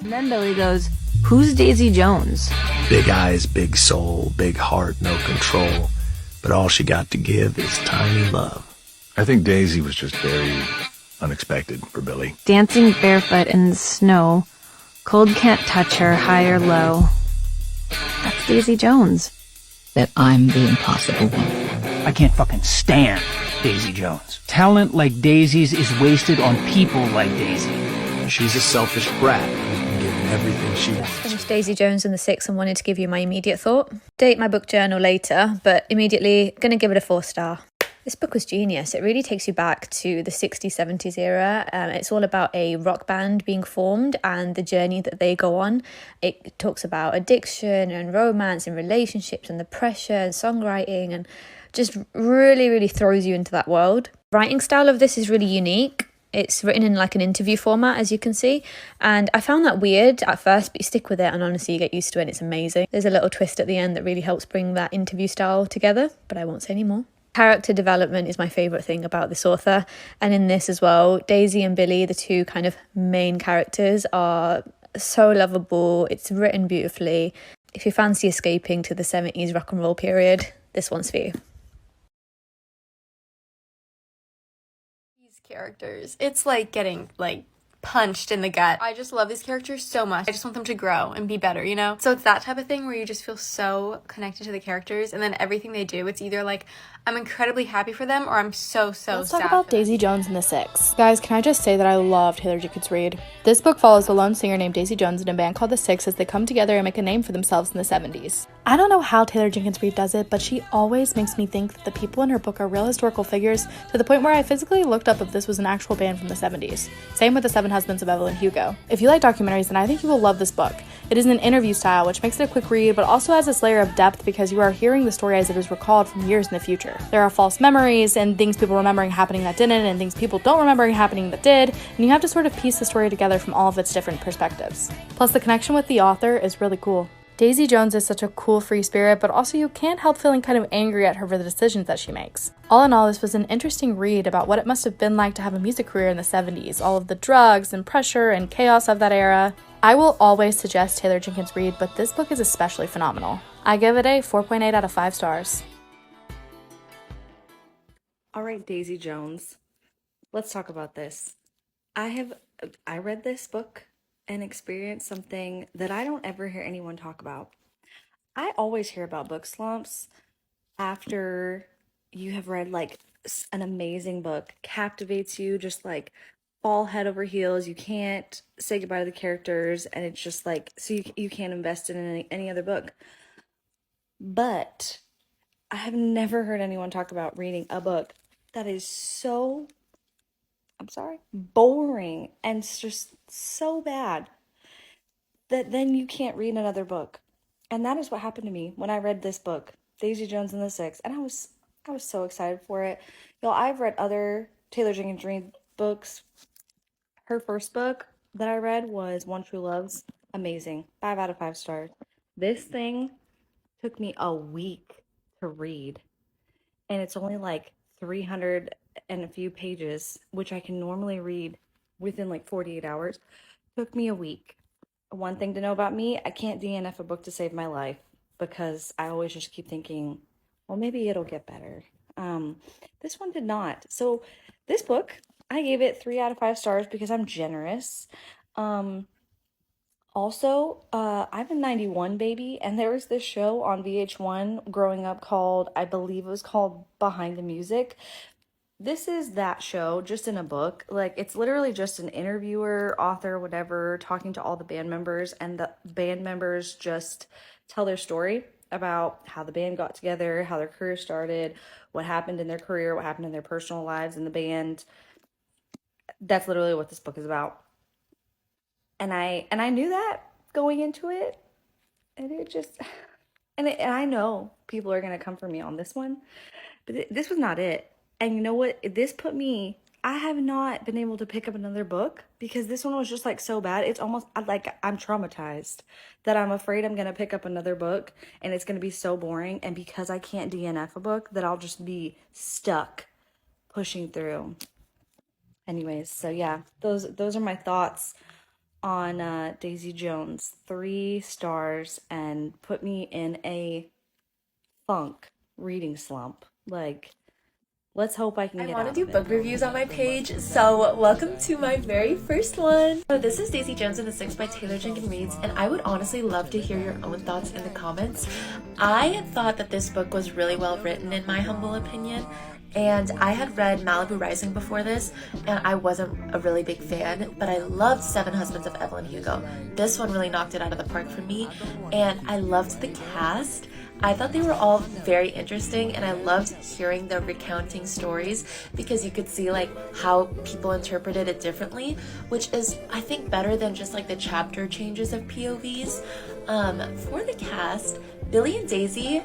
And then Billy goes, "Who's Daisy Jones?" Big eyes, big soul, big heart, no control. But all she got to give is tiny love. I think Daisy was just very unexpected for Billy. Dancing barefoot in the snow. Cold can't touch her, high or low. That's Daisy Jones. That I'm the impossible one. I can't fucking stand Daisy Jones. Talent like Daisy's is wasted on people like Daisy. She's a selfish brat who's been given everything she wants. Finished Daisy Jones and the Six and wanted to give you my immediate thought. Date my book journal later, but immediately gonna give it a 4-star. This book was genius. It really takes you back to the 60s, 70s era. It's all about a rock band being formed and the journey that they go on. It talks about addiction and romance and relationships and the pressure and songwriting, and just really, really throws you into that world. Writing style of this is really unique. It's written in like an interview format, as you can see. And I found that weird at first, but you stick with it and honestly you get used to it and it's amazing. There's a little twist at the end that really helps bring that interview style together, but I won't say any more. Character development is my favourite thing about this author. And in this as well, Daisy and Billy, the two kind of main characters, are so lovable. It's written beautifully. If you fancy escaping to the 70s rock and roll period, this one's for you. Characters. It's like getting punched in the gut. I just love these characters so much. I just want them to grow and be better, you know? So it's that type of thing where you just feel so connected to the characters, and then everything they do, it's either like I'm incredibly happy for them or I'm so sad. Let's talk about Daisy Jones and the Six. Guys, can I just say that I love Taylor Jenkins Reid? This book follows a lone singer named Daisy Jones and a band called the Six as they come together and make a name for themselves in the 70s. I don't know how Taylor Jenkins Reid does it, but she always makes me think that the people in her book are real historical figures, to the point where I physically looked up if this was an actual band from the 70s. Same with the Seven Husbands of Evelyn Hugo. If you like documentaries, then I think you will love this book. It is an interview style, which makes it a quick read, but also has this layer of depth because you are hearing the story as it is recalled from years in the future. There are false memories and things people remembering happening that didn't, and things people don't remember happening that did, and you have to sort of piece the story together from all of its different perspectives. Plus, the connection with the author is really cool. Daisy Jones is such a cool free spirit, but also you can't help feeling kind of angry at her for the decisions that she makes. All in all, this was an interesting read about what it must have been like to have a music career in the 70s, all of the drugs and pressure and chaos of that era. I will always suggest Taylor Jenkins Reid, but this book is especially phenomenal. I give it a 4.8 out of 5 stars. All right, Daisy Jones, let's talk about this. I read this book and experienced something that I don't ever hear anyone talk about. I always hear about book slumps after you have read like an amazing book, captivates you, just like fall head over heels. You can't say goodbye to the characters, and it's just like, so you can't invest in any other book. But I have never heard anyone talk about reading a book that is so, boring and just so bad that then you can't read another book. And that is what happened to me when I read this book, Daisy Jones and the Six, and I was so excited for it. Y'all, I've read other Taylor Jenkins Reid books. Her first book that I read was One True Love's. Amazing. 5 out of 5 stars. This thing took me a week to read, and it's only like 300 and a few pages, which I can normally read within like 48 hours. Took me a week. One thing to know about me, I can't DNF a book to save my life, because I always just keep thinking, well, maybe it'll get better. This one did not. So this book, I gave it 3 out of 5 stars because I'm generous. Also, I'm a 91 baby, and there was this show on VH1 growing up called, I believe it was called Behind the Music. This is that show, just in a book. Like, it's literally just an interviewer, author, whatever, talking to all the band members, and the band members just tell their story about how the band got together, how their career started, what happened in their career, what happened in their personal lives in the band. That's literally what this book is about. And I knew that going into it, and it just, and I know people are going to come for me on this one, but this was not it. And you know what? This put me, I have not been able to pick up another book because this one was just like so bad. It's almost like I'm traumatized that I'm afraid I'm going to pick up another book and it's going to be so boring. And because I can't DNF a book, that I'll just be stuck pushing through. Anyways, so yeah, those are my thoughts on Daisy Jones, 3 stars, and put me in a funk reading slump. Like, let's hope I can I get want to out do of it. book reviews on my page, so welcome to my very first one. So this is Daisy Jones and the Six by Taylor Jenkins Reid, and I would honestly love to hear your own thoughts in the comments. I thought that this book was really well written in my humble opinion, and I had read Malibu Rising before this, and I wasn't a really big fan, but I loved Seven Husbands of Evelyn Hugo. This one really knocked it out of the park for me, and I loved the cast. I thought they were all very interesting, and I loved hearing the recounting stories because you could see like how people interpreted it differently, which is, I think, better than just like the chapter changes of POVs. For the cast, Billy and Daisy,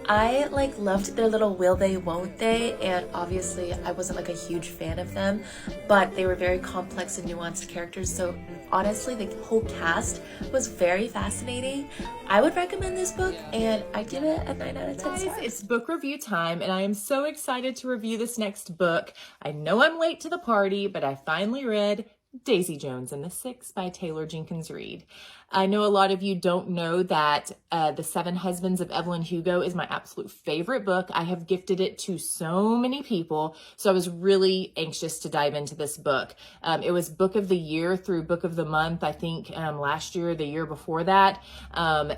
I like loved their little will they won't they, and obviously I wasn't like a huge fan of them, but they were very complex and nuanced characters, so honestly the whole cast was very fascinating. I would recommend this book, and I give it a 9 out of 10 stars. It's book review time, and I am so excited to review this next book. I know I'm late to the party, but I finally read Daisy Jones and the Six by Taylor Jenkins Reid. I know a lot of you don't know that The Seven Husbands of Evelyn Hugo is my absolute favorite book. I have gifted it to so many people, so I was really anxious to dive into this book. It was Book of the Year through Book of the Month, I think last year, the year before that.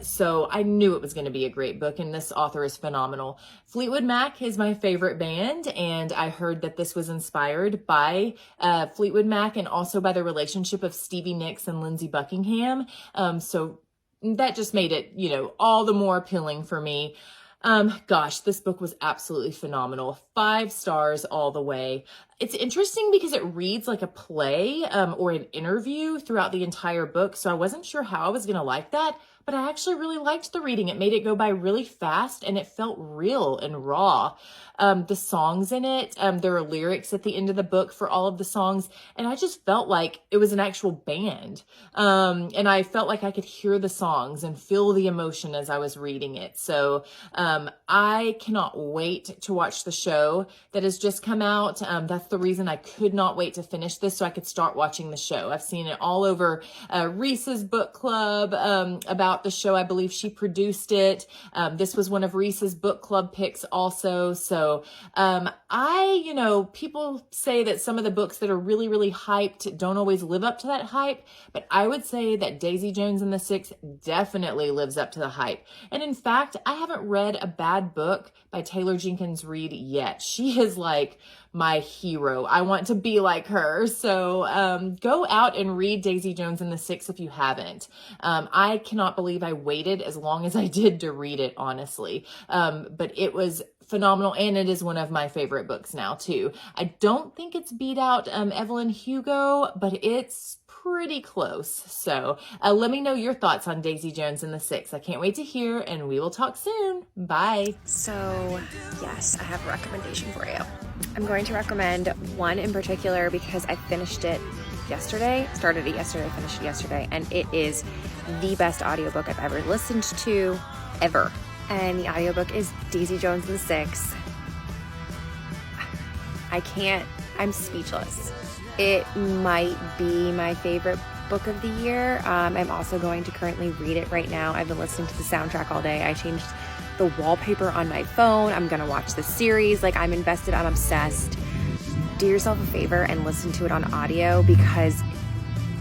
So I knew it was going to be a great book, and this author is phenomenal. Fleetwood Mac is my favorite band, and I heard that this was inspired by Fleetwood Mac and also by the relationship of Stevie Nicks and Lindsey Buckingham. So that just made it, all the more appealing for me. Gosh, this book was absolutely phenomenal. 5 stars all the way. It's interesting because it reads like a play or an interview throughout the entire book. So I wasn't sure how I was going to like that, but I actually really liked the reading. It made it go by really fast, and it felt real and raw. The songs in it, there are lyrics at the end of the book for all of the songs, and I just felt like it was an actual band. And I felt like I could hear the songs and feel the emotion as I was reading it. So I cannot wait to watch the show that has just come out. That's the reason I could not wait to finish this so I could start watching the show. I've seen it all over Reese's book club about the show. I believe she produced it. This was one of Reese's book club picks also. So people say that some of the books that are really, really hyped don't always live up to that hype, but I would say that Daisy Jones and the Six definitely lives up to the hype. And in fact, I haven't read a bad book by Taylor Jenkins Reid yet. She is like my hero. I want to be like her. So go out and read Daisy Jones and the Six if you haven't. I cannot believe I waited as long as I did to read it, honestly. But it was phenomenal, and it is one of my favorite books now too. I don't think it's beat out Evelyn Hugo, but it's pretty close. So let me know your thoughts on Daisy Jones and the Six. I can't wait to hear, and we will talk soon. Bye. So yes, I have a recommendation for you. I'm going to recommend one in particular because I finished it yesterday, started it yesterday, finished it yesterday, and it is the best audiobook I've ever listened to, ever. And the audiobook is Daisy Jones and the Six. I'm speechless. It might be my favorite book of the year. I'm also going to currently read it right now. I've been listening to the soundtrack all day. I changed the wallpaper on my phone. I'm gonna watch the series. I'm invested, I'm obsessed. Do yourself a favor and listen to it on audio because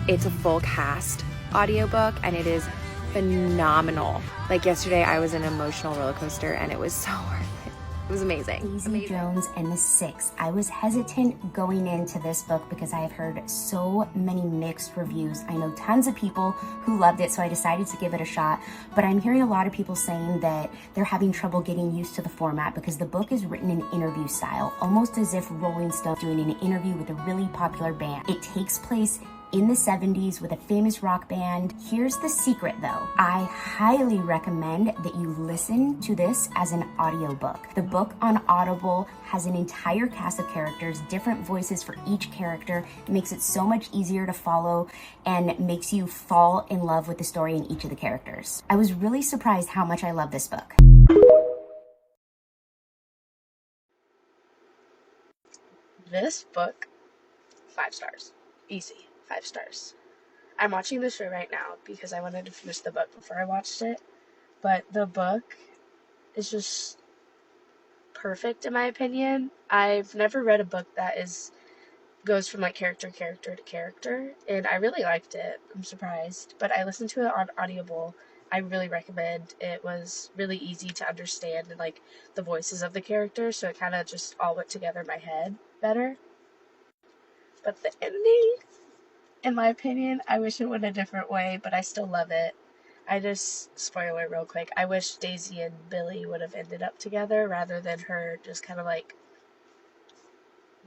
it's a full cast audiobook and it is phenomenal. Yesterday I was in an emotional roller coaster and it was so worth it. It was amazing. Daisy Jones and the Six. I was hesitant going into this book because I have heard so many mixed reviews. I know tons of people who loved it, so I decided to give it a shot, but I'm hearing a lot of people saying that they're having trouble getting used to the format because the book is written in interview style, almost as if Rolling Stone doing an interview with a really popular band. It takes place in the 70s with a famous rock band. Here's the secret though. I highly recommend that you listen to this as an audiobook. The book on Audible has an entire cast of characters, different voices for each character. It makes it so much easier to follow and makes you fall in love with the story and each of the characters. I was really surprised how much I love this book. This book, 5 stars. Easy. 5 stars. I'm watching the show right now because I wanted to finish the book before I watched it. But the book is just perfect in my opinion. I've never read a book that goes from like character to character, and I really liked it. I'm surprised. But I listened to it on Audible. I really recommend. It was really easy to understand and like the voices of the characters, so it kind of just all went together in my head better. But the ending, in my opinion, I wish it went a different way, but I still love it. I just, spoiler real quick, I wish Daisy and Billy would have ended up together rather than her just kind of like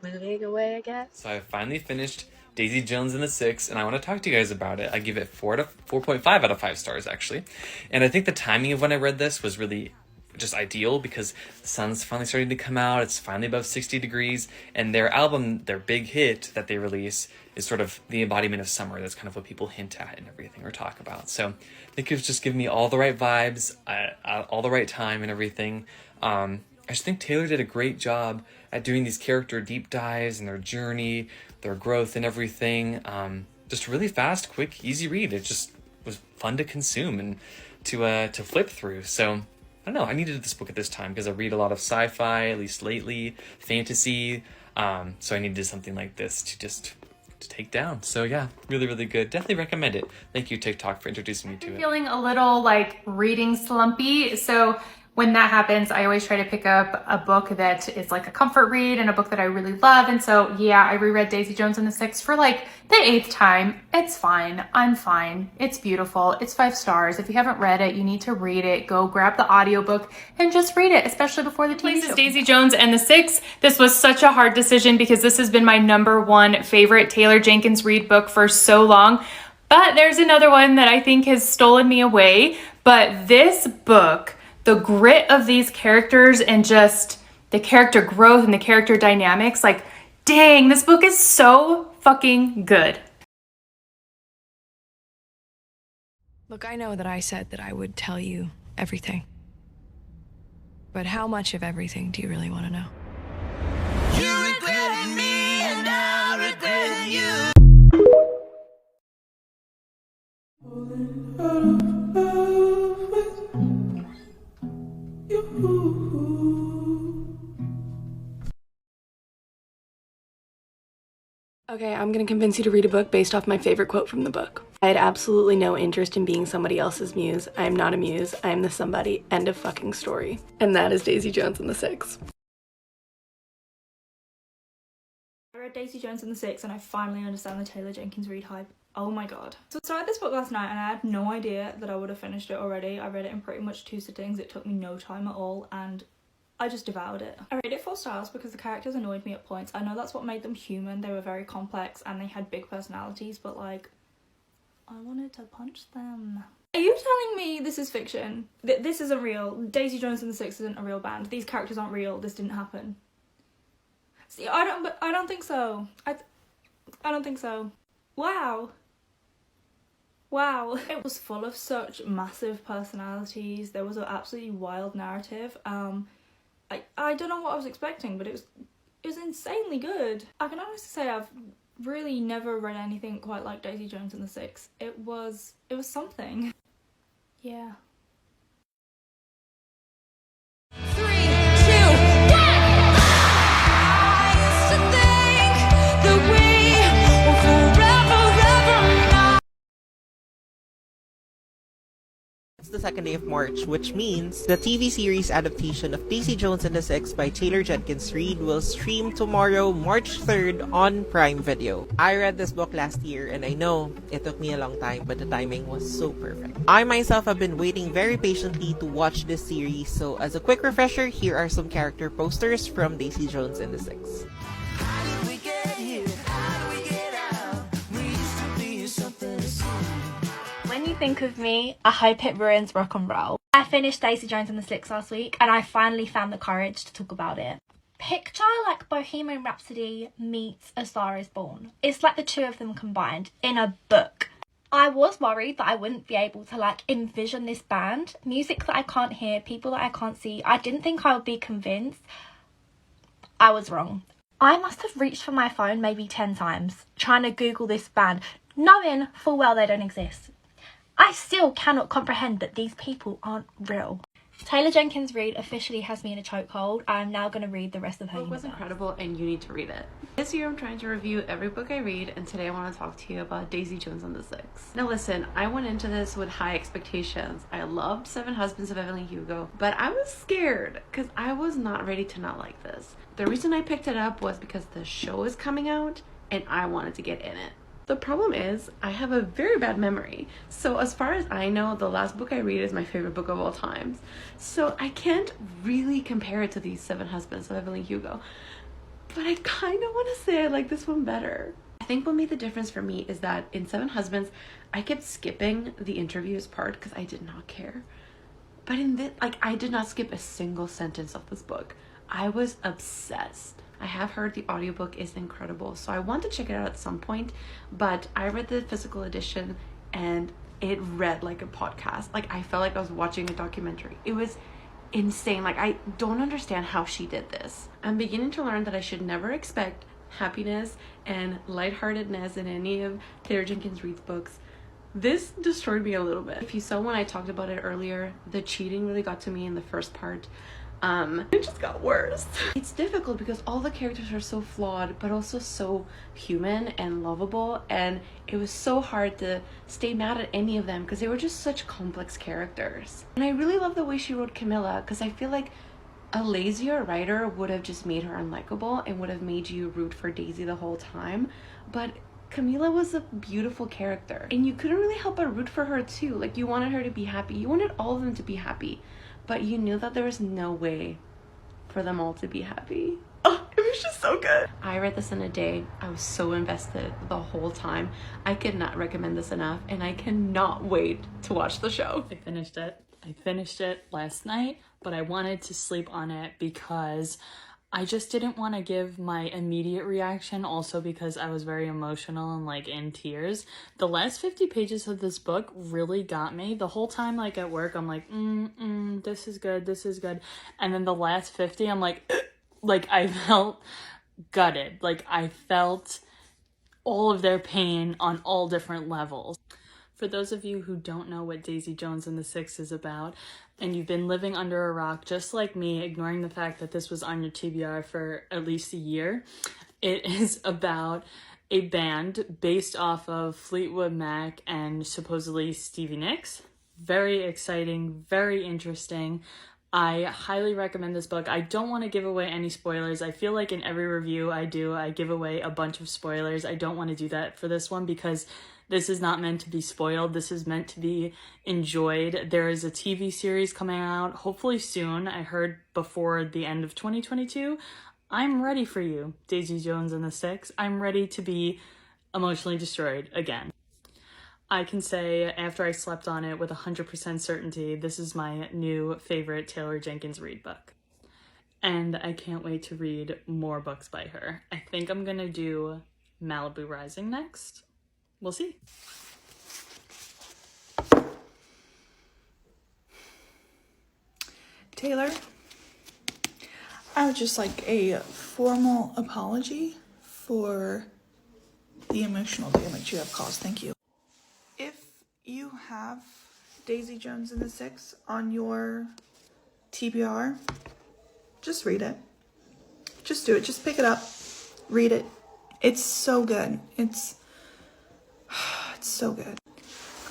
moving away, I guess. So I finally finished Daisy Jones and the Six, and I want to talk to you guys about it. I give it 4.5 out of 5 stars, actually. And I think the timing of when I read this was really just ideal because the sun's finally starting to come out. It's finally above 60 degrees, and their album, their big hit that they release, is sort of the embodiment of summer. That's kind of what people hint at and everything or talk about. So I think it's just giving me all the right vibes, all the right time and everything. I just think Taylor did a great job at doing these character deep dives and their journey, their growth and everything. Just really fast, quick, easy read. It just was fun to consume and to flip through. So I don't know, I needed this book at this time because I read a lot of sci-fi, at least lately, fantasy. So I needed something like this to take down. So yeah, really, really good. Definitely recommend it. Thank you, TikTok, for introducing me to it. Feeling a little like reading slumpy. So when that happens, I always try to pick up a book that is like a comfort read and a book that I really love. And so, yeah, I reread Daisy Jones and the Six for like the 8th time. It's fine. I'm fine. It's beautiful. It's 5 stars. If you haven't read it, you need to read it. Go grab the audiobook and just read it, especially before the TV show. Daisy Jones and the Six. This was such a hard decision because this has been my #1 favorite Taylor Jenkins Reid book for so long. But there's another one that I think has stolen me away. But this book, the grit of these characters and just the character growth and the character dynamics, like, dang, this book is so fucking good. Look, I know that I said that I would tell you everything. But how much of everything do you really want to know? You regretted me and I regretted you. Okay, I'm gonna convince you to read a book based off my favorite quote from the book. I had absolutely no interest in being somebody else's muse. I am not a muse. I am the somebody. End of fucking story. And that is Daisy Jones and the Six. I read Daisy Jones and the Six and I finally understand the Taylor Jenkins Reid hype. Oh my god. So I started this book last night and I had no idea that I would have finished it already. I read it in pretty much 2 sittings. It took me no time at all and I just devoured it. I rated it 4 stars because the characters annoyed me at points. I know that's what made them human. They were very complex and they had big personalities, but like, I wanted to punch them. Are you telling me this is fiction? This isn't real. Daisy Jones and the Six isn't a real band. These characters aren't real. This didn't happen. See, I don't think so. I don't think so. Wow. Wow. It was full of such massive personalities. There was an absolutely wild narrative. I don't know what I was expecting, but it was insanely good. I can honestly say I've really never read anything quite like Daisy Jones and the Six. It was something. Yeah. 3, 2, 1. I used to think that we were forever, ever not. It's the 2nd day of March, which means the TV series adaptation of Daisy Jones and the Six by Taylor Jenkins Reid will stream tomorrow, March 3rd on Prime Video. I read this book last year and I know it took me a long time, but the timing was so perfect. I myself have been waiting very patiently to watch this series, so as a quick refresher, here are some character posters from Daisy Jones and the Six. How did we get here? How did we get out? We used to be something to see. When you think of me, I hope it ruins rock and roll. I finished Daisy Jones and the Six last week and I finally found the courage to talk about it. Picture like Bohemian Rhapsody meets A Star Is Born. It's like the two of them combined in a book. I was worried that I wouldn't be able to like envision this band. Music that I can't hear, people that I can't see. I didn't think I would be convinced. I was wrong. I must have reached for my phone maybe 10 times, trying to Google this band, knowing full well they don't exist. I still cannot comprehend that these people aren't real. Taylor Jenkins Reid officially has me in a chokehold. I'm now going to read the rest of her The book was universe. incredible and you need to read it. This year I'm trying to review every book I read, and today I want to talk to you about Daisy Jones and the Six. Now listen, I went into this with high expectations. I loved Seven Husbands of Evelyn Hugo, but I was scared because I was not ready to not like this. The reason I picked it up was because the show is coming out and I wanted to get in it. The problem is I have a very bad memory. So as far as I know, the last book I read is my favorite book of all times. So I can't really compare it to these Seven Husbands of Evelyn Hugo. But I kind of want to say I like this one better. I think what made the difference for me is that in Seven Husbands, I kept skipping the interviews part because I did not care. But in this, I did not skip a single sentence of this book. I was obsessed. I have heard the audiobook is incredible, so I want to check it out at some point, but I read the physical edition and it read like a podcast. Like, I felt like I was watching a documentary. It was insane. Like, I don't understand how she did this. I'm beginning to learn that I should never expect happiness and lightheartedness in any of Taylor Jenkins Reid's books. This destroyed me a little bit. If you saw when I talked about it earlier, the cheating really got to me in the first part. It just got worse. It's difficult because all the characters are so flawed but also so human and lovable, and it was so hard to stay mad at any of them because they were just such complex characters. And I really love the way she wrote Camilla, because I feel like a lazier writer would have just made her unlikable and would have made you root for Daisy the whole time, but Camilla was a beautiful character and you couldn't really help but root for her too. Like, you wanted her to be happy, you wanted all of them to be happy, but you knew that there was no way for them all to be happy. Oh, it was just so good. I read this in a day. I was so invested the whole time. I could not recommend this enough, and I cannot wait to watch the show. I finished it last night, but I wanted to sleep on it because I just didn't want to give my immediate reaction, also because I was very emotional and like in tears. The last 50 pages of this book really got me. The whole time, like at work, I'm like, this is good, this is good. And then the last 50, I'm like I felt gutted. Like, I felt all of their pain on all different levels. For those of you who don't know what Daisy Jones and the Six is about, and you've been living under a rock just like me, ignoring the fact that this was on your TBR for at least a year, it is about a band based off of Fleetwood Mac and supposedly Stevie Nicks. Very exciting, very interesting. I highly recommend this book. I don't want to give away any spoilers. I feel like in every review I give away a bunch of spoilers. I don't want to do that for this one because this is not meant to be spoiled. This is meant to be enjoyed. There is a TV series coming out, hopefully soon. I heard before the end of 2022. I'm ready for you, Daisy Jones and the Six. I'm ready to be emotionally destroyed again. I can say after I slept on it with 100% certainty, this is my new favorite Taylor Jenkins Reid book. And I can't wait to read more books by her. I think I'm gonna do Malibu Rising next. We'll see. Taylor, I would just like a formal apology for the emotional damage you have caused. Thank you. If you have Daisy Jones and the Six on your TBR, just read it. Just do it. Just pick it up. Read it. It's so good. It's so good.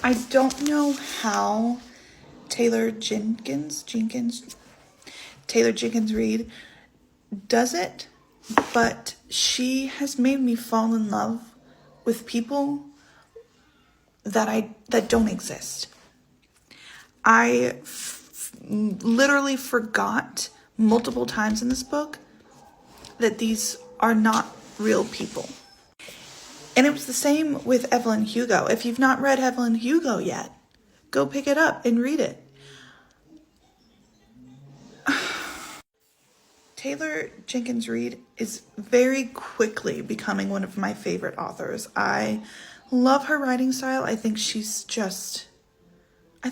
I don't know how Taylor Jenkins Reid does it, but she has made me fall in love with people that don't exist. I literally forgot multiple times in this book that these are not real people. And it was the same with Evelyn Hugo. If you've not read Evelyn Hugo yet, go pick it up and read it. Taylor Jenkins Reid is very quickly becoming one of my favorite authors. I love her writing style. I think she's just a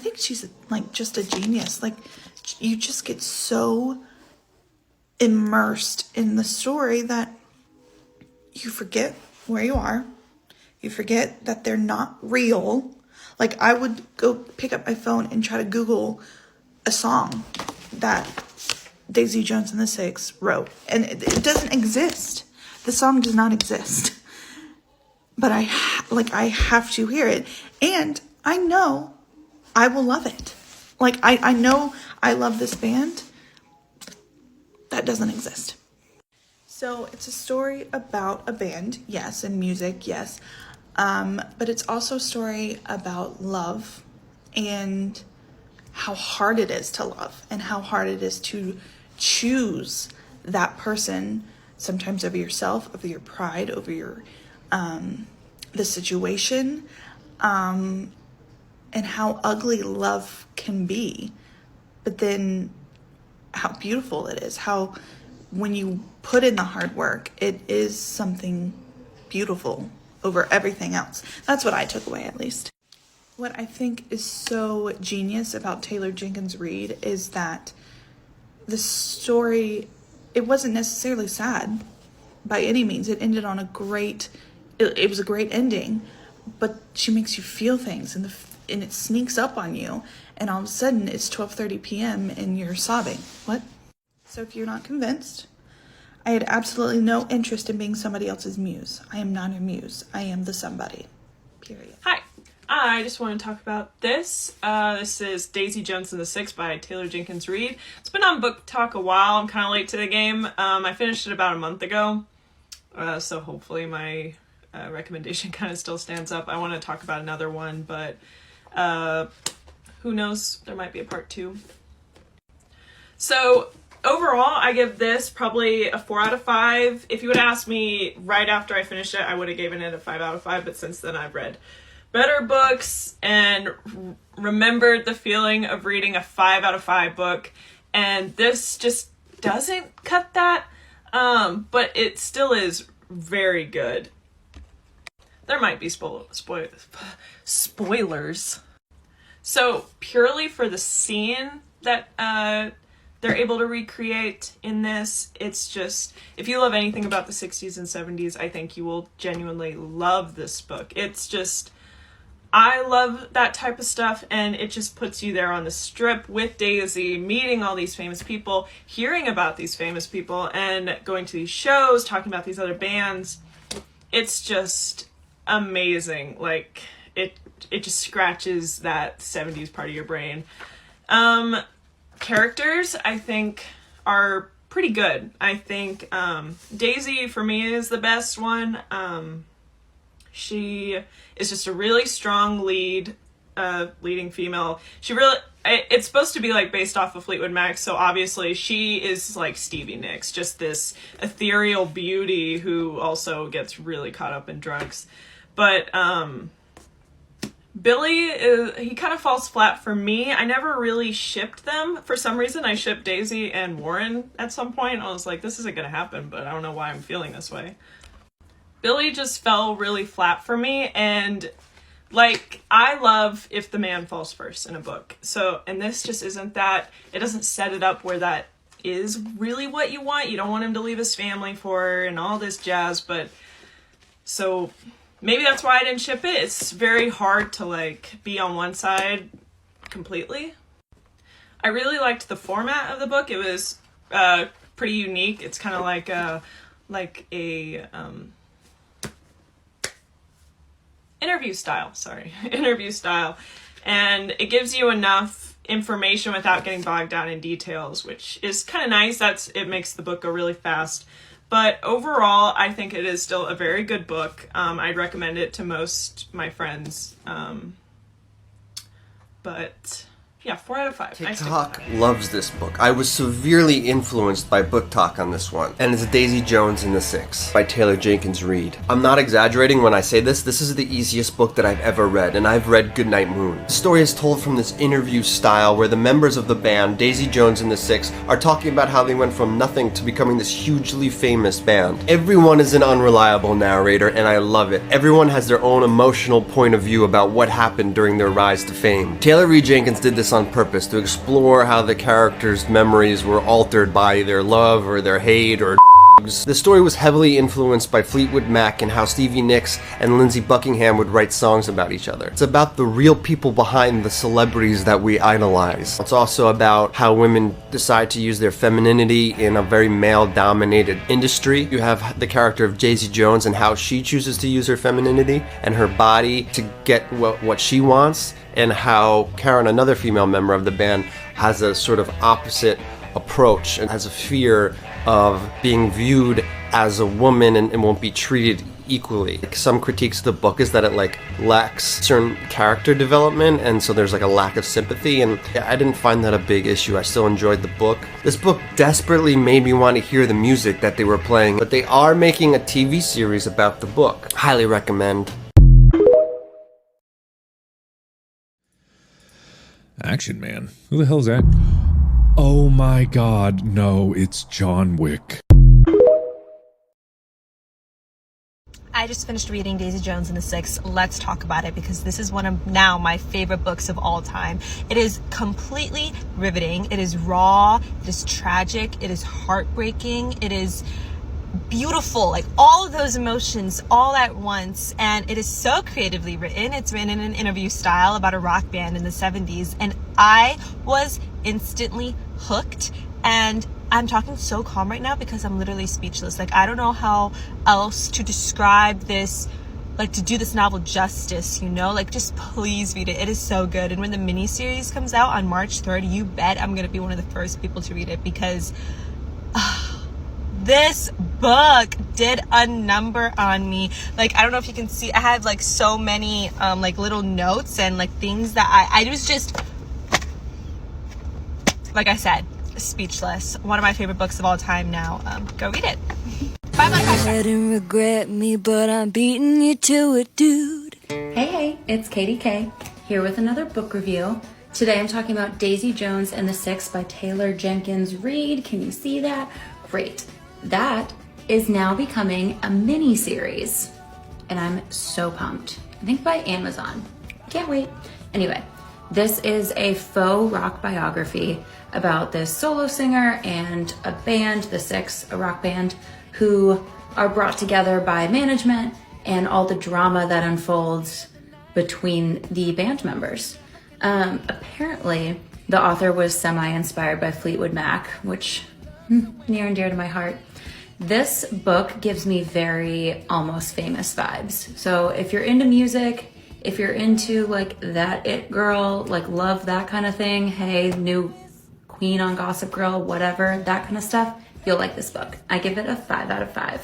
genius. Like, you just get so immersed in the story that you forget where you are. You forget that they're not real. Like, I would go pick up my phone and try to Google a song that Daisy Jones and the Six wrote, and it doesn't exist. The song does not exist. But I have to hear it, and I know I will love it. Like, I know I love this band. That doesn't exist. So it's a story about a band, yes, and music, yes. But it's also a story about love and how hard it is to love and how hard it is to choose that person, sometimes over yourself, over your pride, over your the situation, and how ugly love can be, but then how beautiful it is, how when you put in the hard work, it is something beautiful over everything else. That's what I took away, at least. What I think is so genius about Taylor Jenkins Reid is that the story, it wasn't necessarily sad by any means. It ended on a great, it was a great ending, but she makes you feel things, and it sneaks up on you, and all of a sudden it's 12:30 p.m. and you're sobbing. What? So if you're not convinced, I had absolutely no interest in being somebody else's muse. I am not a muse. I am the somebody. Period. Hi. I just want to talk about this. This is Daisy Jones and the Six by Taylor Jenkins Reid. It's been on BookTok a while. I'm kind of late to the game. I finished it about a month ago. So hopefully my recommendation kind of still stands up. I want to talk about another one, but who knows? There might be a part 2. So overall, I give this probably a 4 out of 5. If you would ask me right after I finished it, I would have given it a 5 out of 5, but since then I've read better books and remembered the feeling of reading a 5 out of 5 book, and this just doesn't cut that, but it still is very good. There might be spoilers. So purely for the scene that they're able to recreate in this, it's just, if you love anything about the 60s and 70s, I think you will genuinely love this book. It's just, I love that type of stuff, and it just puts you there on the strip with Daisy, meeting all these famous people, hearing about these famous people, and going to these shows, talking about these other bands. It's just amazing. Like, it just scratches that 70s part of your brain. Characters, I think, are pretty good. I think Daisy, for me, is the best one. She is just a really strong leading female. It's supposed to be like based off of Fleetwood Mac, so obviously she is like Stevie Nicks, just this ethereal beauty who also gets really caught up in drugs. But Billy, he kind of falls flat for me. I never really shipped them. For some reason, I shipped Daisy and Warren at some point. I was like, this isn't going to happen, but I don't know why I'm feeling this way. Billy just fell really flat for me, and like, I love if the man falls first in a book. So, and this just isn't that. It doesn't set it up where that is really what you want. You don't want him to leave his family for her and all this jazz, but so maybe that's why I didn't ship it. It's very hard to like be on one side completely. I really liked the format of the book. It was pretty unique. It's kind of like a interview style, and it gives you enough information without getting bogged down in details, which is kind of nice. It makes the book go really fast. But overall, I think it is still a very good book. I'd recommend it to most my friends. But yeah, 4 out of 5. TikTok loves this book. I was severely influenced by BookTok on this one. And it's Daisy Jones and the Six by Taylor Jenkins Reid. I'm not exaggerating when I say this. This is the easiest book that I've ever read, and I've read Goodnight Moon. The story is told from this interview style where the members of the band, Daisy Jones and the Six, are talking about how they went from nothing to becoming this hugely famous band. Everyone is an unreliable narrator, and I love it. Everyone has their own emotional point of view about what happened during their rise to fame. Taylor Reid Jenkins did this on purpose to explore how the characters' memories were altered by their love or their hate or The story was heavily influenced by Fleetwood Mac and how Stevie Nicks and Lindsey Buckingham would write songs about each other. It's about the real people behind the celebrities that we idolize. It's also about how women decide to use their femininity in a very male-dominated industry. You have the character of Daisy Jones and how she chooses to use her femininity and her body to get what she wants, and how Karen, another female member of the band, has a sort of opposite approach and has a fear of being viewed as a woman and won't be treated equally. Some critiques of the book is that it lacks certain character development, and so there's a lack of sympathy, and I didn't find that a big issue. I still enjoyed the book. This book desperately made me want to hear the music that they were playing, but they are making a TV series about the book. Highly recommend. Action Man? Who the hell is that? Oh my god, no, it's John Wick. I just finished reading Daisy Jones and the Six. Let's talk about it, because this is one of now my favorite books of all time. It is completely riveting. It is raw. It is tragic. It is heartbreaking. It is beautiful, all of those emotions all at once, and it is so creatively written. It's written in an interview style about a rock band in the 70s, and I was instantly hooked. And I'm talking so calm right now because I'm literally speechless. I don't know how else to describe this, to do this novel justice, just please read it. It is so good. And when the miniseries comes out on March 3rd, you bet I'm gonna be one of the first people to read it, because this book did a number on me. I don't know if you can see, I had so many little notes and things that I was just, like I said, speechless. One of my favorite books of all time now. Go read it. Bye bye. I didn't regret me, but I'm beating you to it, dude. Hey, it's Katie K, here with another book review. Today I'm talking about Daisy Jones and the Six by Taylor Jenkins Reid. Can you see that? Great. That is now becoming a mini series, and I'm so pumped. I think by Amazon. Can't wait. Anyway, this is a faux rock biography about this solo singer and a band, the Six, a rock band, who are brought together by management and all the drama that unfolds between the band members. Apparently, the author was semi-inspired by Fleetwood Mac, which near and dear to my heart. This book gives me very Almost Famous vibes. So if you're into music, if you're into that it girl, love that kind of thing, hey, new queen on Gossip Girl, whatever, that kind of stuff, you'll like this book. I give it a 5 out of 5.